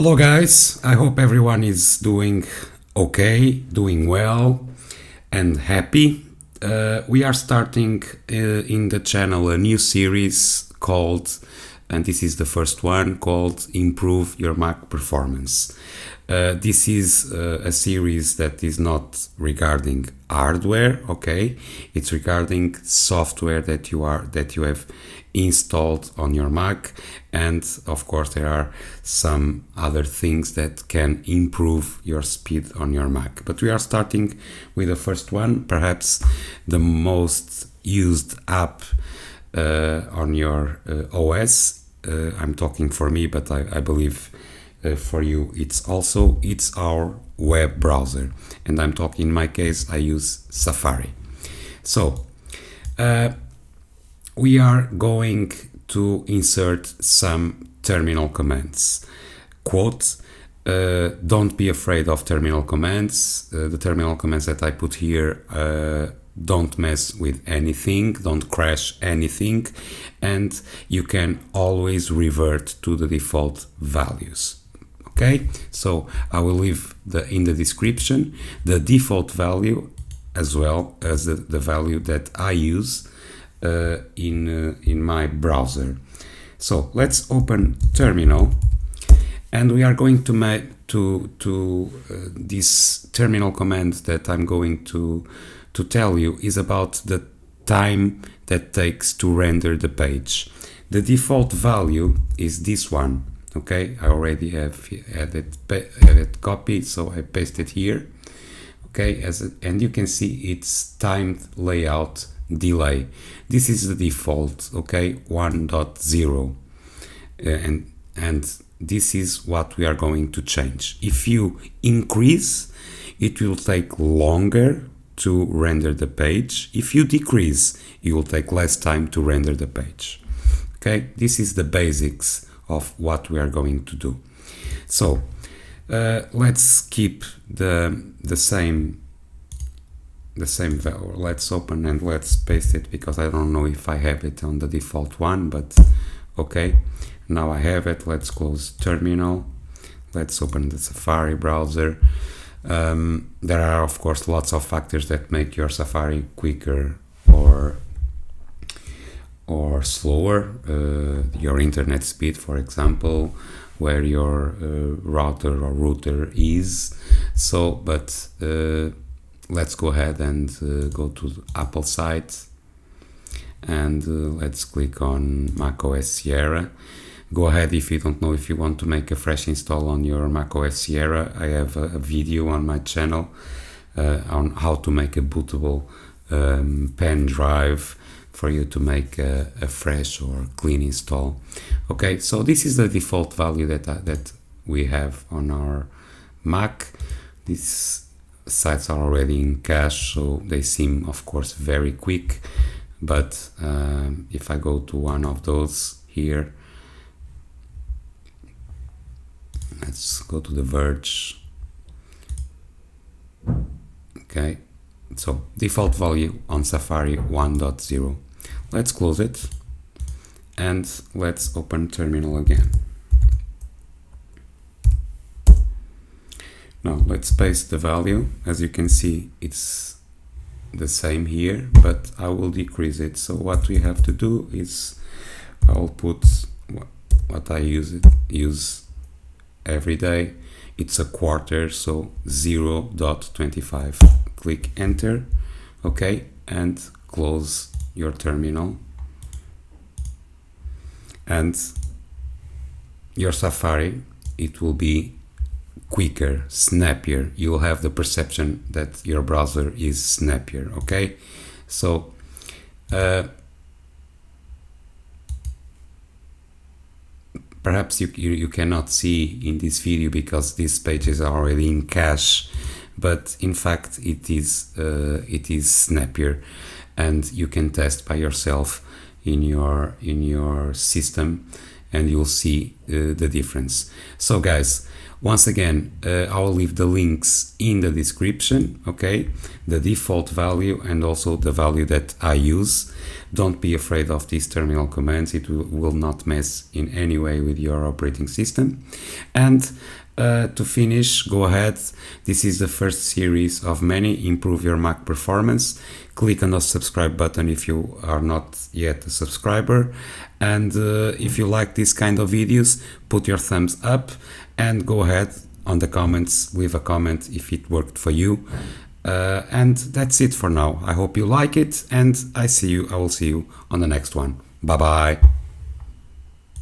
Hello guys, I hope everyone is doing okay, doing well and happy. We are starting in the channel a new series called, and this is the first one, called Improve Your Mac Performance. This is a series that is not regarding hardware, okay? It's regarding software that you have installed on your Mac, and of course there are some other things that can improve your speed on your Mac. But we are starting with the first one, perhaps the most used app on your OS. I'm talking for me, but I believe for you it's our web browser, and I'm talking, in my case I use Safari. So we are going to insert some terminal commands. Quote, don't be afraid of terminal commands. The terminal commands that I put here don't mess with anything, don't crash anything, and you can always revert to the default values. Okay, so I will leave in the description the default value as well as the value that I use in my browser. So let's open terminal, and we are going to make this terminal command that I'm going to tell you is about the time that takes to render the page. The default value is this one. Okay, I already have it copied, so I paste it here. Okay, and you can see it's timed layout delay. This is the default, okay, 1.0, and this is what we are going to change. If you increase, it will take longer to render the page. If you decrease, it will take less time to render the page. Okay, this is the basics of what we are going to do. So let's keep the same value. Let's open and let's paste it, because I don't know if I have it on the default one, but okay, now I have it. Let's close terminal. Let's open the Safari browser. There are of course lots of factors that make your Safari quicker or slower. Your internet speed, for example, where your router is. So, but let's go ahead and go to the Apple site, and let's click on macOS Sierra. Go ahead, if you don't know, if you want to make a fresh install on your macOS Sierra, I have a video on my channel on how to make a bootable pen drive for you to make a fresh or clean install. Okay, so this is the default value that we have on our Mac. These sites are already in cache, so they seem of course very quick, but if I go to one of those here, let's go to The Verge. Okay, so default value on Safari 1.0. Let's close it and let's open terminal again. Now let's paste the value. As you can see, it's the same here, but I will decrease it. So what we have to do is I'll put what I use every day. It's a quarter, so 0.25. Click enter. Okay, and close your terminal, and your Safari, it will be quicker, snappier. You'll have the perception that your browser is snappier. Okay, so perhaps you cannot see in this video because these pages are already in cache, but in fact it is snappier, and you can test by yourself in your system, and you'll see the difference. So guys, once again, I will leave the links in the description, okay? The default value and also the value that I use. Don't be afraid of these terminal commands. It will not mess in any way with your operating system. And to finish, go ahead. This is the first series of many. Improve your Mac performance. Click on the subscribe button if you are not yet a subscriber. And if you like this kind of videos, put your thumbs up and go ahead on the comments, leave a comment if it worked for you. And that's it for now. I hope you like it, and I will see you on the next one. Bye bye.